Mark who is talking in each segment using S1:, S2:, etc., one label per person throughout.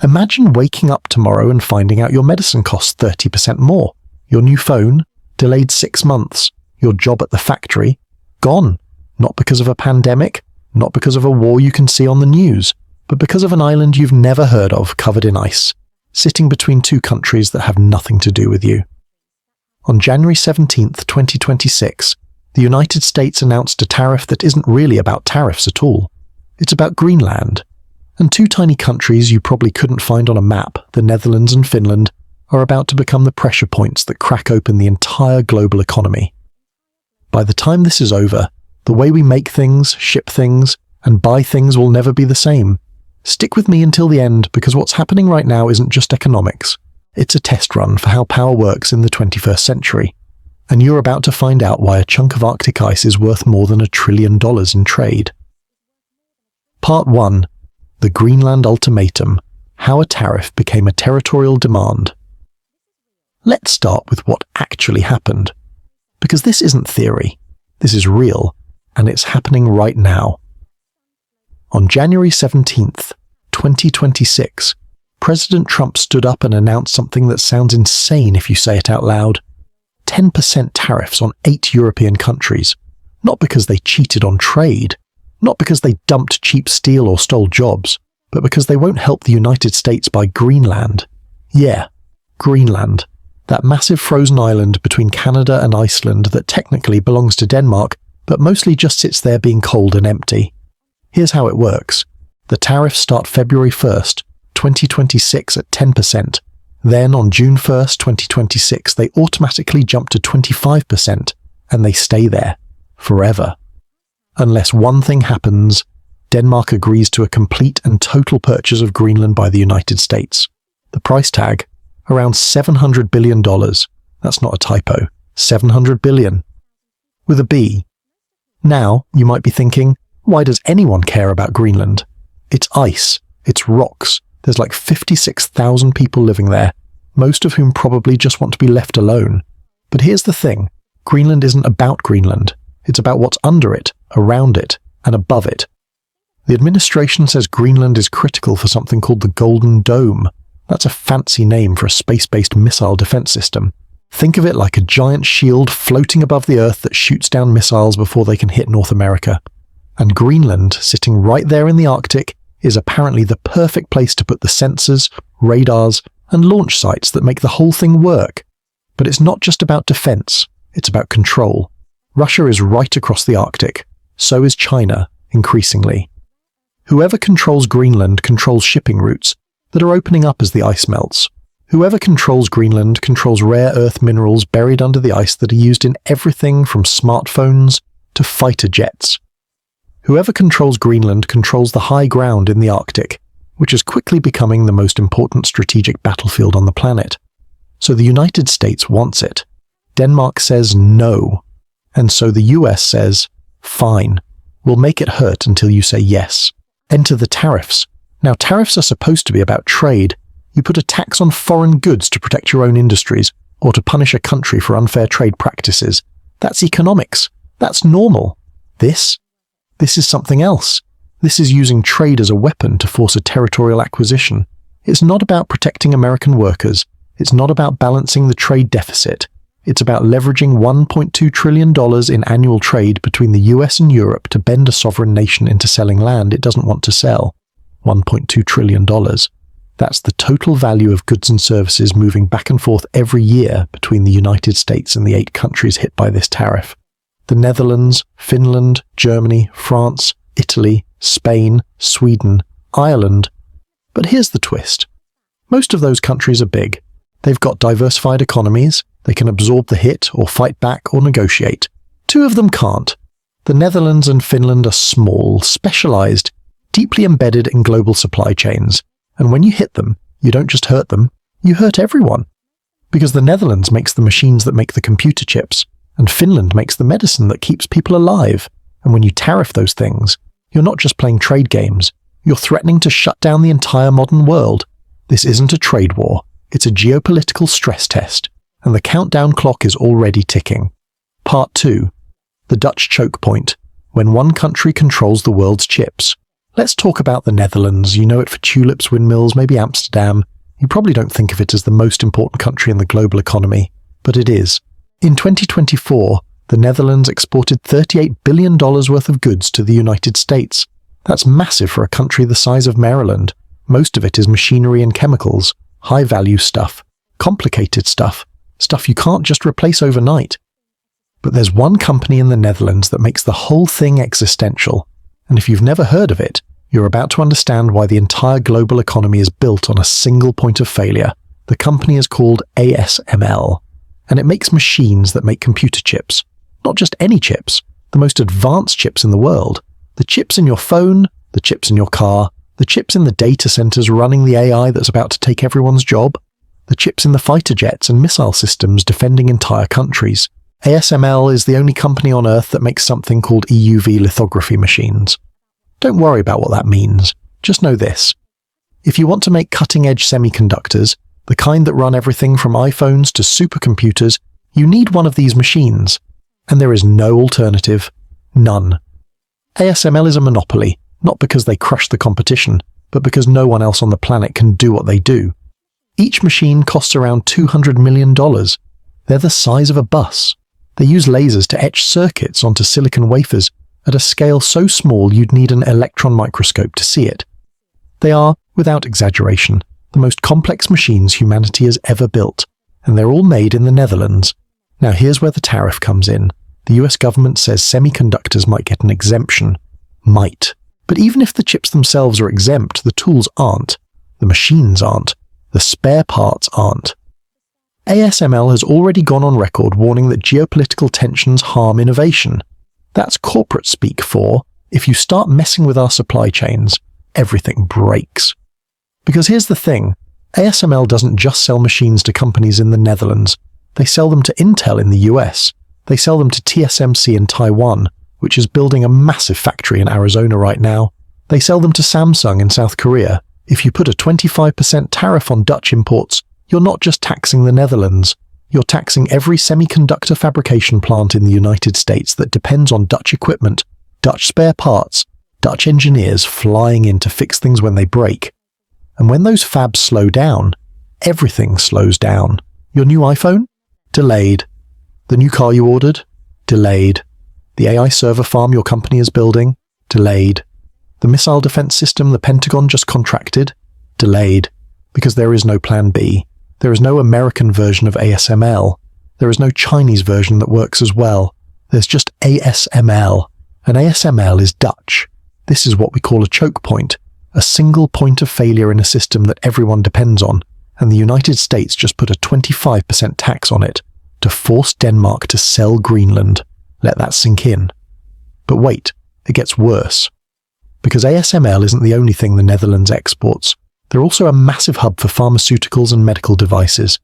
S1: Imagine waking up tomorrow and finding out your medicine costs 30% more. Your new phone, delayed 6 months. Your job at the factory, gone. Not because of a pandemic, not because of a war you can see on the news, but because of an island you've never heard of covered in ice, sitting between two countries that have nothing to do with you. On January 17th, 2026, the United States announced a tariff that isn't really about tariffs at all. It's about Greenland. And two tiny countries you probably couldn't find on a map, the Netherlands and Finland, are about to become the pressure points that crack open the entire global economy. By the time this is over, the way we make things, ship things, and buy things will never be the same. Stick with me until the end, because what's happening right now isn't just economics. It's a test run for how power works in the 21st century. And you're about to find out why a chunk of Arctic ice is worth more than $1 trillion in trade. Part 1. The Greenland Ultimatum. How a tariff became a territorial demand. Let's start with what actually happened. Because this isn't theory. This is real, and it's happening right now. On January 17th, 2026, President Trump stood up and announced something that sounds insane if you say it out loud. 10% tariffs on 8 European countries. Not because they cheated on trade, not because they dumped cheap steel or stole jobs, but because they won't help the United States buy Greenland. Yeah, Greenland. That massive frozen island between Canada and Iceland that technically belongs to Denmark, but mostly just sits there being cold and empty. Here's how it works. The tariffs start February 1st, 2026 at 10%. Then on June 1st, 2026, they automatically jump to 25%, and they stay there forever. Unless one thing happens, Denmark agrees to a complete and total purchase of Greenland by the United States. The price tag? Around $700 billion. That's not a typo. 700 billion. With a B. Now, you might be thinking, why does anyone care about Greenland? It's ice. It's rocks. There's like 56,000 people living there, most of whom probably just want to be left alone. But here's the thing. Greenland isn't about Greenland. It's about what's under it, around it, and above it. The administration says Greenland is critical for something called the Golden Dome. That's a fancy name for a space-based missile defense system. Think of it like a giant shield floating above the Earth that shoots down missiles before they can hit North America. And Greenland, sitting right there in the Arctic, is apparently the perfect place to put the sensors, radars, and launch sites that make the whole thing work. But it's not just about defense, it's about control. Russia is right across the Arctic. So is China, increasingly. Whoever controls Greenland controls shipping routes that are opening up as the ice melts. Whoever controls Greenland controls rare earth minerals buried under the ice that are used in everything from smartphones to fighter jets. Whoever controls Greenland controls the high ground in the Arctic, which is quickly becoming the most important strategic battlefield on the planet. So the United States wants it. Denmark says no. And so the US says, fine, we'll make it hurt until you say yes. Enter the tariffs. Now, tariffs are supposed to be about trade. You put a tax on foreign goods to protect your own industries, or to punish a country for unfair trade practices. That's economics. That's normal. This is something else. This is using trade as a weapon to force a territorial acquisition. It's not about protecting American workers. It's not about balancing the trade deficit. It's about leveraging $1.2 trillion in annual trade between the US and Europe to bend a sovereign nation into selling land it doesn't want to sell. $1.2 trillion. That's the total value of goods and services moving back and forth every year between the United States and the 8 countries hit by this tariff. The Netherlands, Finland, Germany, France, Italy, Spain, Sweden, Ireland. But here's the twist. Most of those countries are big. They've got diversified economies. They can absorb the hit or fight back or negotiate. 2 of them can't. The Netherlands and Finland are small, specialized, deeply embedded in global supply chains. And when you hit them, you don't just hurt them, you hurt everyone. Because the Netherlands makes the machines that make the computer chips, and Finland makes the medicine that keeps people alive. And when you tariff those things, you're not just playing trade games, you're threatening to shut down the entire modern world. This isn't a trade war, it's a geopolitical stress test, and the countdown clock is already ticking. Part 2. The Dutch choke point, when one country controls the world's chips. Let's talk about the Netherlands. You know it for tulips, windmills, maybe Amsterdam. You probably don't think of it as the most important country in the global economy, but it is. In 2024, the Netherlands exported $38 billion worth of goods to the United States. That's massive for a country the size of Maryland. Most of it is machinery and chemicals, high-value stuff, complicated stuff you can't just replace overnight. But there's one company in the Netherlands that makes the whole thing existential. And if you've never heard of it, you're about to understand why the entire global economy is built on a single point of failure. The company is called ASML, and it makes machines that make computer chips. Not just any chips, the most advanced chips in the world. The chips in your phone, the chips in your car, the chips in the data centers running the AI that's about to take everyone's job, the chips in the fighter jets and missile systems defending entire countries. ASML is the only company on Earth that makes something called EUV lithography machines. Don't worry about what that means. Just know this. If you want to make cutting-edge semiconductors, the kind that run everything from iPhones to supercomputers, you need one of these machines. And there is no alternative. None. ASML is a monopoly, not because they crush the competition, but because no one else on the planet can do what they do. Each machine costs around $200 million. They're the size of a bus. They use lasers to etch circuits onto silicon wafers at a scale so small you'd need an electron microscope to see it. They are, without exaggeration, the most complex machines humanity has ever built, and they're all made in the Netherlands. Now here's where the tariff comes in. The US government says semiconductors might get an exemption. Might. But even if the chips themselves are exempt, the tools aren't. The machines aren't. The spare parts aren't. ASML has already gone on record warning that geopolitical tensions harm innovation. That's corporate speak for, if you start messing with our supply chains, everything breaks. Because here's the thing, ASML doesn't just sell machines to companies in the Netherlands. They sell them to Intel in the US. They sell them to TSMC in Taiwan, which is building a massive factory in Arizona right now. They sell them to Samsung in South Korea. If you put a 25% tariff on Dutch imports, you're not just taxing the Netherlands. You're taxing every semiconductor fabrication plant in the United States that depends on Dutch equipment, Dutch spare parts, Dutch engineers flying in to fix things when they break. And when those fabs slow down, everything slows down. Your new iPhone? Delayed. The new car you ordered? Delayed. The AI server farm your company is building? Delayed. The missile defense system the Pentagon just contracted? Delayed. Because there is no plan B. There is no American version of ASML. There is no Chinese version that works as well. There's just ASML. And ASML is Dutch. This is what we call a choke point. A single point of failure in a system that everyone depends on. And the United States just put a 25% tax on it to force Denmark to sell Greenland. Let that sink in. But wait, it gets worse. Because ASML isn't the only thing the Netherlands exports. They're also a massive hub for pharmaceuticals and medical devices.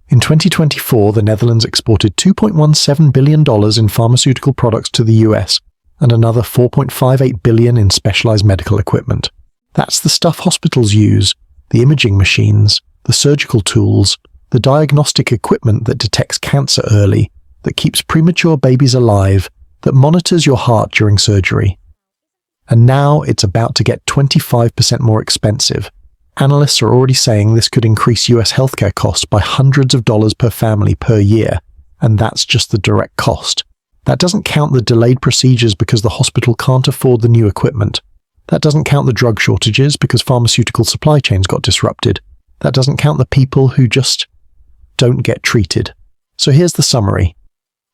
S1: In 2024, the Netherlands exported $2.17 billion in pharmaceutical products to the US, and another $4.58 billion in specialized medical equipment. That's the stuff hospitals use, the imaging machines, the surgical tools, the diagnostic equipment that detects cancer early, that keeps premature babies alive, that monitors your heart during surgery. And now it's about to get 25% more expensive. Analysts are already saying this could increase US healthcare costs by hundreds of dollars per family per year, and that's just the direct cost. That doesn't count the delayed procedures because the hospital can't afford the new equipment. That doesn't count the drug shortages because pharmaceutical supply chains got disrupted. That doesn't count the people who just don't get treated. So here's the summary.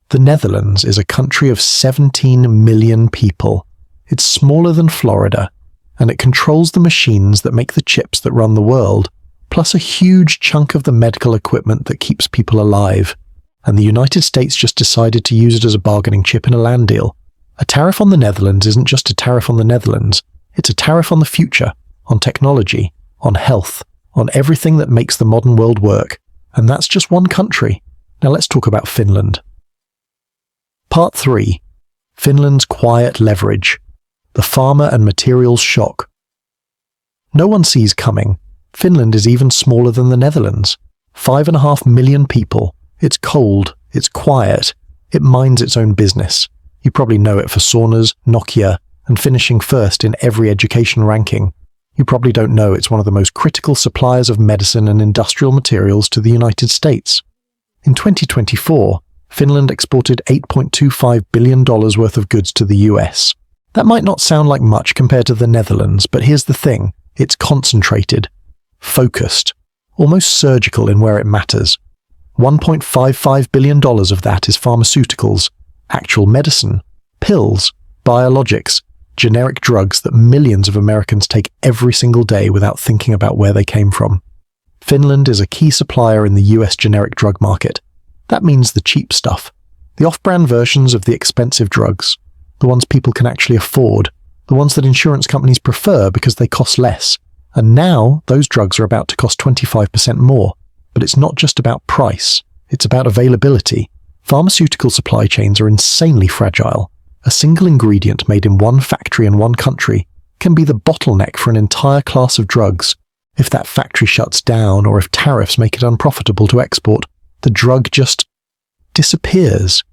S1: The Netherlands is a country of 17 million people. It's smaller than Florida, and it controls the machines that make the chips that run the world, plus a huge chunk of the medical equipment that keeps people alive. And the United States just decided to use it as a bargaining chip in a land deal. A tariff on the Netherlands isn't just a tariff on the Netherlands, it's a tariff on the future, on technology, on health, on everything that makes the modern world work. And that's just one country. Now let's talk about Finland. Part 3. Finland's quiet leverage. The farmer and materials shock. No one sees coming. Finland is even smaller than the Netherlands. 5.5 million people. It's cold. It's quiet. It minds its own business. You probably know it for saunas, Nokia, and finishing first in every education ranking. You probably don't know it's one of the most critical suppliers of medicine and industrial materials to the United States. In 2024, Finland exported $8.25 billion worth of goods to the US. That might not sound like much compared to the Netherlands, but here's the thing. It's concentrated, focused, almost surgical in where it matters. $1.55 billion of that is pharmaceuticals, actual medicine, pills, biologics, generic drugs that millions of Americans take every single day without thinking about where they came from. Finland is a key supplier in the US generic drug market. That means the cheap stuff, the off-brand versions of the expensive drugs, the ones people can actually afford, the ones that insurance companies prefer because they cost less. And now those drugs are about to cost 25% more. But it's not just about price, it's about availability. Pharmaceutical supply chains are insanely fragile. A single ingredient made in one factory in one country can be the bottleneck for an entire class of drugs. If that factory shuts down or if tariffs make it unprofitable to export, the drug just disappears.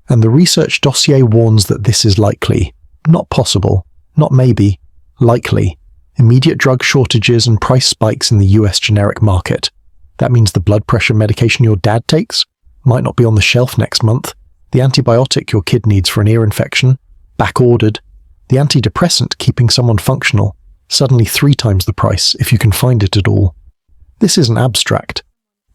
S1: And the research dossier warns that this is likely. Not possible. Not maybe. Likely. Immediate drug shortages and price spikes in the US generic market. That means the blood pressure medication your dad takes might not be on the shelf next month. The antibiotic your kid needs for an ear infection, back-ordered. The antidepressant keeping someone functional, suddenly 3 times the price if you can find it at all. This isn't abstract.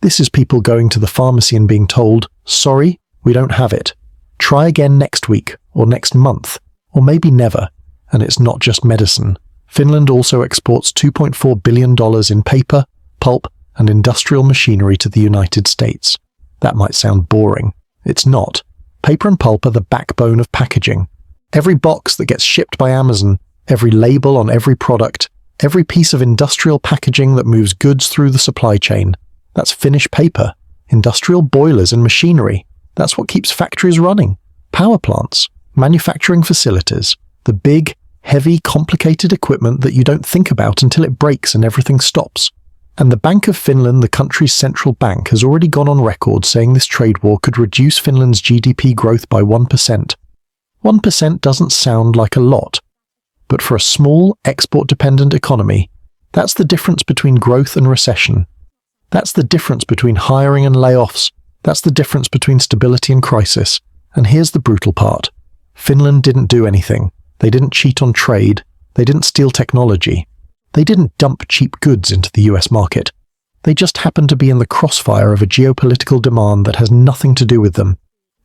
S1: This is people going to the pharmacy and being told, sorry, we don't have it. Try again next week, or next month, or maybe never. And it's not just medicine. Finland also exports $2.4 billion in paper, pulp, and industrial machinery to the United States. That might sound boring. It's not. Paper and pulp are the backbone of packaging. Every box that gets shipped by Amazon, every label on every product, every piece of industrial packaging that moves goods through the supply chain, that's Finnish paper. Industrial boilers and machinery, that's what keeps factories running. Power plants, manufacturing facilities, the big, heavy, complicated equipment that you don't think about until it breaks and everything stops. And the Bank of Finland, the country's central bank, has already gone on record saying this trade war could reduce Finland's GDP growth by 1%. 1% doesn't sound like a lot, but for a small, export-dependent economy, that's the difference between growth and recession. That's the difference between hiring and layoffs. That's the difference between stability and crisis. And here's the brutal part. Finland didn't do anything. They didn't cheat on trade. They didn't steal technology. They didn't dump cheap goods into the US market. They just happened to be in the crossfire of a geopolitical demand that has nothing to do with them.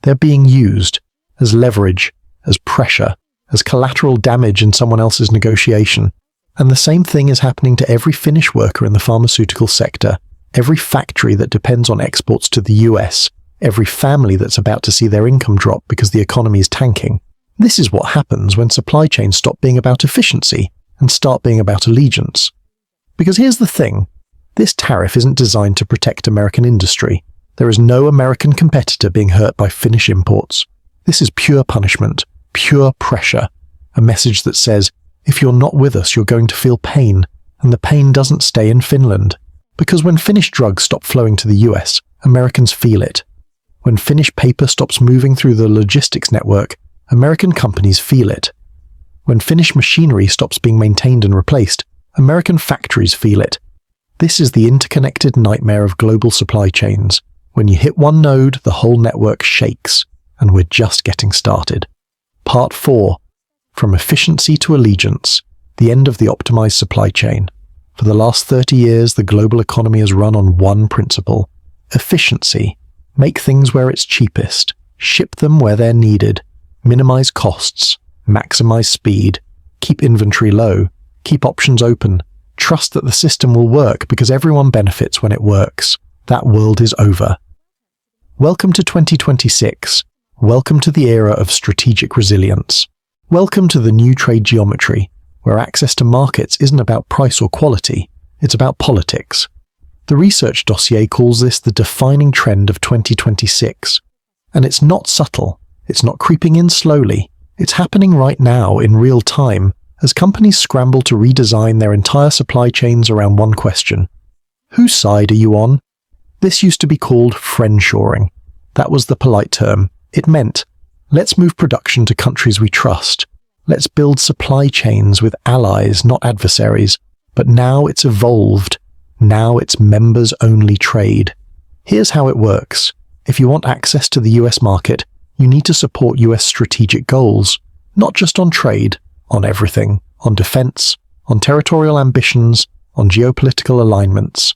S1: They're being used as leverage, as pressure, as collateral damage in someone else's negotiation. And the same thing is happening to every Finnish worker in the pharmaceutical sector, every factory that depends on exports to the US, every family that's about to see their income drop because the economy is tanking. This is what happens when supply chains stop being about efficiency and start being about allegiance. Because here's the thing, this tariff isn't designed to protect American industry. There is no American competitor being hurt by Finnish imports. This is pure punishment, pure pressure, a message that says, if you're not with us, you're going to feel pain, and the pain doesn't stay in Finland. Because when Finnish drugs stop flowing to the US, Americans feel it. When Finnish paper stops moving through the logistics network, American companies feel it. When Finnish machinery stops being maintained and replaced, American factories feel it. This is the interconnected nightmare of global supply chains. When you hit one node, the whole network shakes, and we're just getting started. Part 4. From efficiency to allegiance, the end of the optimized supply chain. For the last 30 years, the global economy has run on one principle: efficiency. Make things where it's cheapest. Ship them where they're needed. Minimize costs. Maximize speed. Keep inventory low. Keep options open. Trust that the system will work because everyone benefits when it works. That world is over. Welcome to 2026. Welcome to the era of strategic resilience. Welcome to the new trade geometry, where access to markets isn't about price or quality, it's about politics. The research dossier calls this the defining trend of 2026. And it's not subtle, it's not creeping in slowly, it's happening right now in real time as companies scramble to redesign their entire supply chains around one question. Whose side are you on? This used to be called friendshoring. That was the polite term. It meant, let's move production to countries we trust. Let's build supply chains with allies, not adversaries. But now it's evolved. Now it's members-only trade. Here's how it works. If you want access to the US market, you need to support US strategic goals, not just on trade, on everything, on defense, on territorial ambitions, on geopolitical alignments.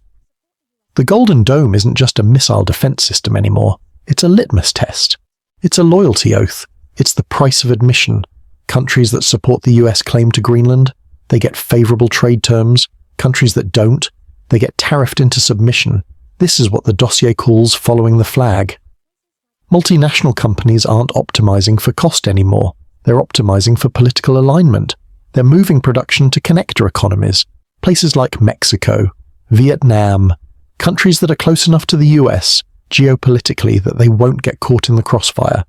S1: The Golden Dome isn't just a missile defense system anymore. It's a litmus test. It's a loyalty oath. It's the price of admission. Countries that support the US claim to Greenland, they get favorable trade terms. Countries that don't, they get tariffed into submission. This is what the dossier calls following the flag. Multinational companies aren't optimizing for cost anymore. They're optimizing for political alignment. They're moving production to connector economies, places like Mexico, Vietnam, countries that are close enough to the US geopolitically that they won't get caught in the crossfire.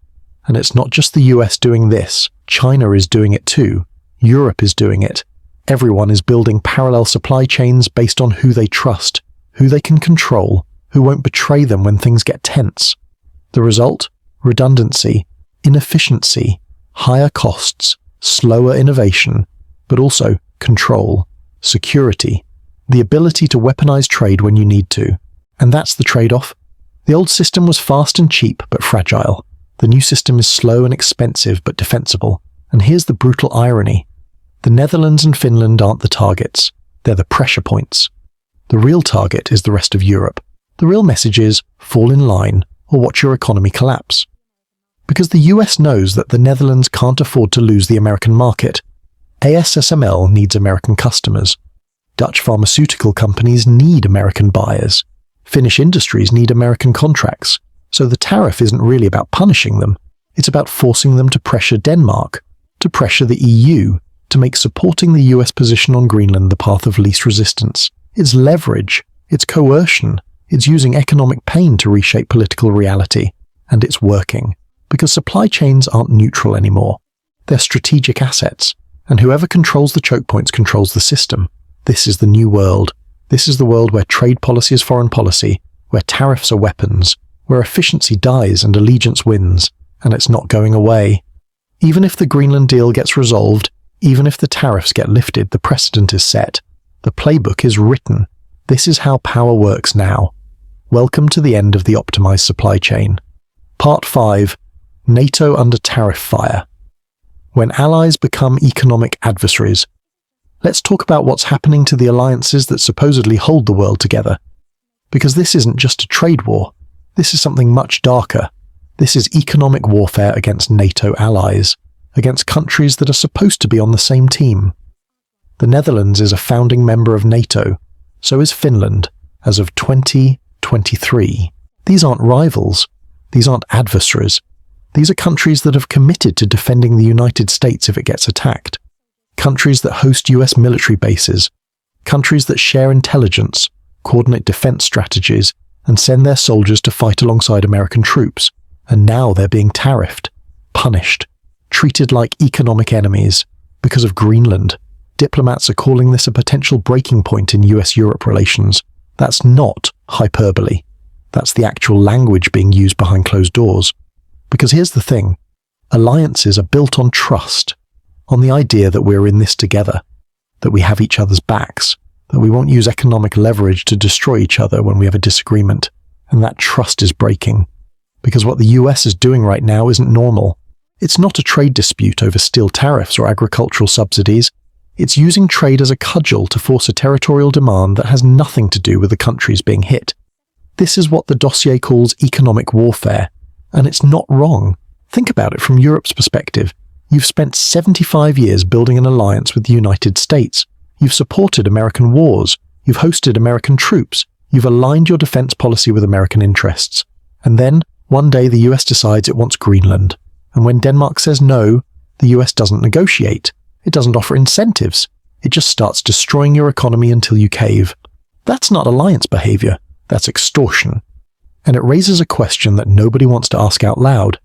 S1: And it's not just the US doing this. China is doing it too. Europe is doing it. Everyone is building parallel supply chains based on who they trust, who they can control, who won't betray them when things get tense. The result? Redundancy, inefficiency, higher costs, slower innovation, but also control, security, the ability to weaponize trade when you need to. And that's the trade-off. The old system was fast and cheap, but fragile. The new system is slow and expensive, but defensible. And here's the brutal irony. The Netherlands and Finland aren't the targets. They're the pressure points. The real target is the rest of Europe. The real message is, fall in line, or watch your economy collapse. Because the US knows that the Netherlands can't afford to lose the American market. ASSML needs American customers. Dutch pharmaceutical companies need American buyers. Finnish industries need American contracts. So the tariff isn't really about punishing them. It's about forcing them to pressure Denmark, to pressure the EU, to make supporting the US position on Greenland the path of least resistance. It's leverage. It's coercion. It's using economic pain to reshape political reality. And it's working. Because supply chains aren't neutral anymore. They're strategic assets. And whoever controls the choke points controls the system. This is the new world. This is the world where trade policy is foreign policy, where tariffs are weapons, where efficiency dies and allegiance wins. And it's not going away. Even if the Greenland deal gets resolved, even if the tariffs get lifted, the precedent is set. The playbook is written. This is how power works now. Welcome to the end of the optimized supply chain. Part 5. NATO under tariff fire. When allies become economic adversaries. Let's talk about what's happening to the alliances that supposedly hold the world together. Because this isn't just a trade war. This is something much darker. This is economic warfare against NATO allies, against countries that are supposed to be on the same team. The Netherlands is a founding member of NATO, so is Finland, as of 2023. These aren't rivals. These aren't adversaries. These are countries that have committed to defending the United States if it gets attacked. Countries that host US military bases. Countries that share intelligence, coordinate defense strategies, and send their soldiers to fight alongside American troops. And now they're being tariffed, punished, treated like economic enemies. Because of Greenland, diplomats are calling this a potential breaking point in US-Europe relations. That's not hyperbole. That's the actual language being used behind closed doors. Because here's the thing. Alliances are built on trust, on the idea that we're in this together, that we have each other's backs, that we won't use economic leverage to destroy each other when we have a disagreement. And that trust is breaking. Because what the US is doing right now isn't normal. It's not a trade dispute over steel tariffs or agricultural subsidies. It's using trade as a cudgel to force a territorial demand that has nothing to do with the countries being hit. This is what the dossier calls economic warfare. And it's not wrong. Think about it from Europe's perspective. You've spent 75 years building an alliance with the United States. You've supported American wars. You've hosted American troops. You've aligned your defense policy with American interests. And then, one day the US decides it wants Greenland. And when Denmark says no, the US doesn't negotiate. It doesn't offer incentives. It just starts destroying your economy until you cave. That's not alliance behavior. That's extortion. And it raises a question that nobody wants to ask out loud.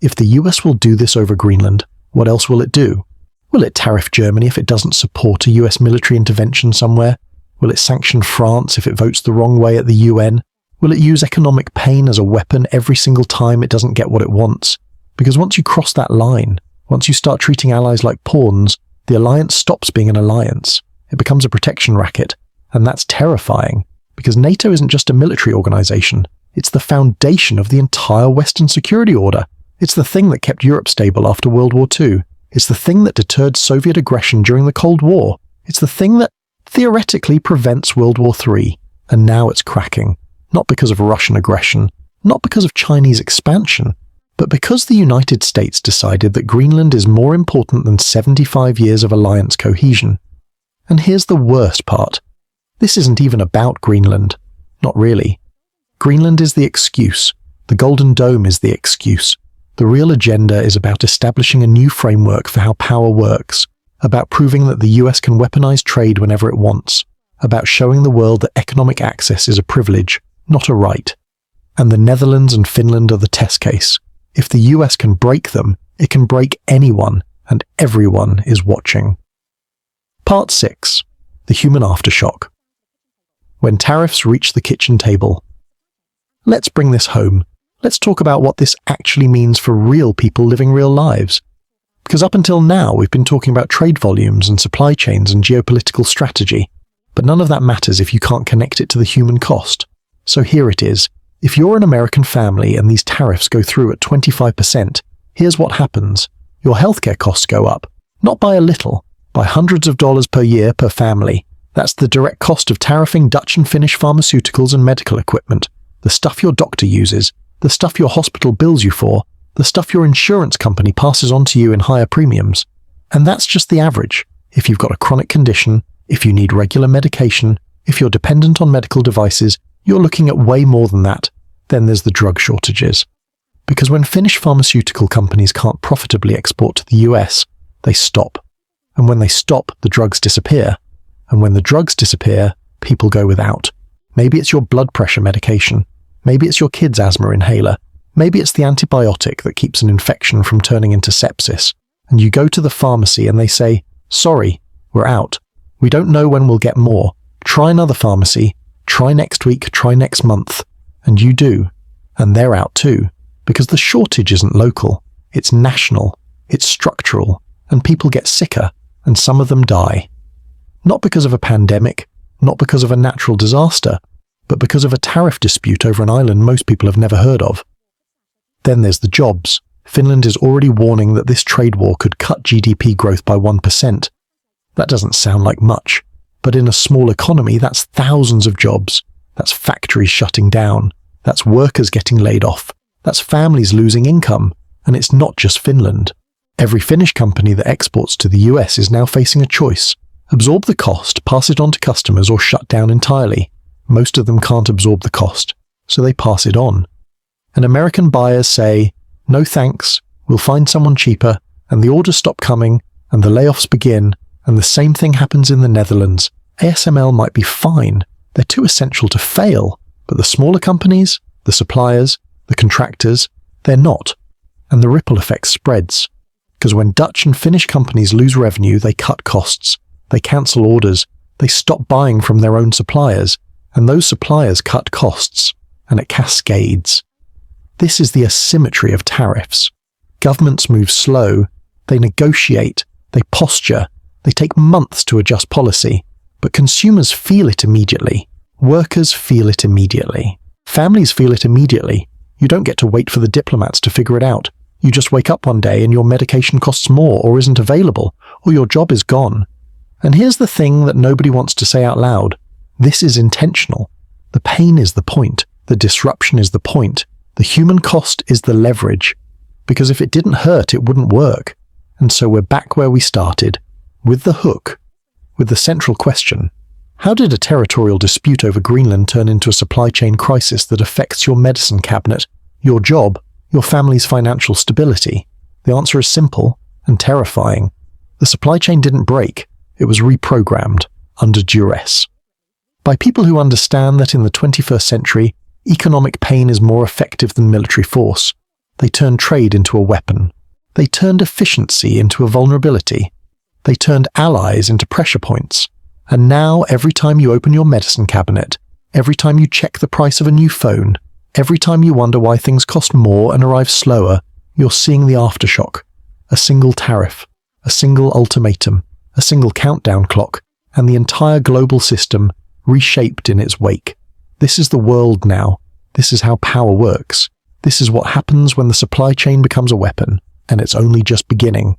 S1: If the US will do this over Greenland, what else will it do? Will it tariff Germany if it doesn't support a US military intervention somewhere? Will it sanction France if it votes the wrong way at the UN? Will it use economic pain as a weapon every single time it doesn't get what it wants? Because once you cross that line, Once you start treating allies like pawns, the alliance stops being an alliance. It becomes a protection racket. And that's terrifying, because NATO isn't just a military organization. It's the foundation of the entire Western security order. It's the thing that kept Europe stable after World War II. It's the thing that deterred Soviet aggression during the Cold War. It's the thing that theoretically prevents World War III. And now it's cracking. Not because of Russian aggression, not because of Chinese expansion, but because the United States decided that Greenland is more important than 75 years of alliance cohesion. And here's the worst part. This isn't even about Greenland. Not really. Greenland is the excuse. The Golden Dome is the excuse. The real agenda is about establishing a new framework for how power works, about proving that the US can weaponize trade whenever it wants, about showing the world that economic access is a privilege, not a right. And the Netherlands and Finland are the test case. If the US can break them, it can break anyone, and everyone is watching. Part 6. The Human Aftershock. When tariffs reach the kitchen table. Let's bring this home. Let's talk about what this actually means for real people living real lives. Because up until now, we've been talking about trade volumes and supply chains and geopolitical strategy. But none of that matters if you can't connect it to the human cost. So here it is. If you're an American family and these tariffs go through at 25%, here's what happens. Your healthcare costs go up. Not by a little, by hundreds of dollars per year per family. That's the direct cost of tariffing Dutch and Finnish pharmaceuticals and medical equipment, the stuff your doctor uses, the stuff your hospital bills you for, the stuff your insurance company passes on to you in higher premiums. And that's just the average. If you've got a chronic condition, if you need regular medication, if you're dependent on medical devices, you're looking at way more than that. Then there's the drug shortages. Because when Finnish pharmaceutical companies can't profitably export to the US, they stop. And when they stop, the drugs disappear. And when the drugs disappear, people go without. Maybe it's your blood pressure medication. Maybe it's your kid's asthma inhaler. Maybe it's the antibiotic that keeps an infection from turning into sepsis. And you go to the pharmacy and they say, "Sorry, we're out. We don't know when we'll get more. Try another pharmacy. Try next week, try next month." And you do. And they're out too. Because the shortage isn't local. It's national. It's structural. And people get sicker. And some of them die. Not because of a pandemic, not because of a natural disaster, but because of a tariff dispute over an island most people have never heard of. Then there's the jobs. Finland is already warning that this trade war could cut GDP growth by 1%. That doesn't sound like much, but in a small economy, that's thousands of jobs. That's factories shutting down. That's workers getting laid off. That's families losing income. And it's not just Finland. Every Finnish company that exports to the US is now facing a choice. Absorb the cost, pass it on to customers, or shut down entirely. Most of them can't absorb the cost, so they pass it on. And American buyers say, "No thanks, we'll find someone cheaper," and the orders stop coming, and the layoffs begin, and the same thing happens in the Netherlands. ASML might be fine, they're too essential to fail, but the smaller companies, the suppliers, the contractors, they're not. And the ripple effect spreads. Because when Dutch and Finnish companies lose revenue, they cut costs. They cancel orders, they stop buying from their own suppliers, and those suppliers cut costs, and it cascades. This is the asymmetry of tariffs. Governments move slow, they negotiate, they posture, they take months to adjust policy, but consumers feel it immediately. Workers feel it immediately. Families feel it immediately. You don't get to wait for the diplomats to figure it out. You just wake up one day and your medication costs more or isn't available, or your job is gone. And here's the thing that nobody wants to say out loud. This is intentional. The pain is the point. The disruption is the point. The human cost is the leverage. Because if it didn't hurt, it wouldn't work. And so we're back where we started, with the hook, with the central question. How did a territorial dispute over Greenland turn into a supply chain crisis that affects your medicine cabinet, your job, your family's financial stability? The answer is simple and terrifying. The supply chain didn't break. It was reprogrammed, under duress. By people who understand that in the 21st century, economic pain is more effective than military force. They turned trade into a weapon. They turned efficiency into a vulnerability. They turned allies into pressure points. And now, every time you open your medicine cabinet, every time you check the price of a new phone, every time you wonder why things cost more and arrive slower, you're seeing the aftershock. A single tariff, a single ultimatum, a single countdown clock, and the entire global system reshaped in its wake. This is the world now. This is how power works. This is what happens when the supply chain becomes a weapon, and it's only just beginning.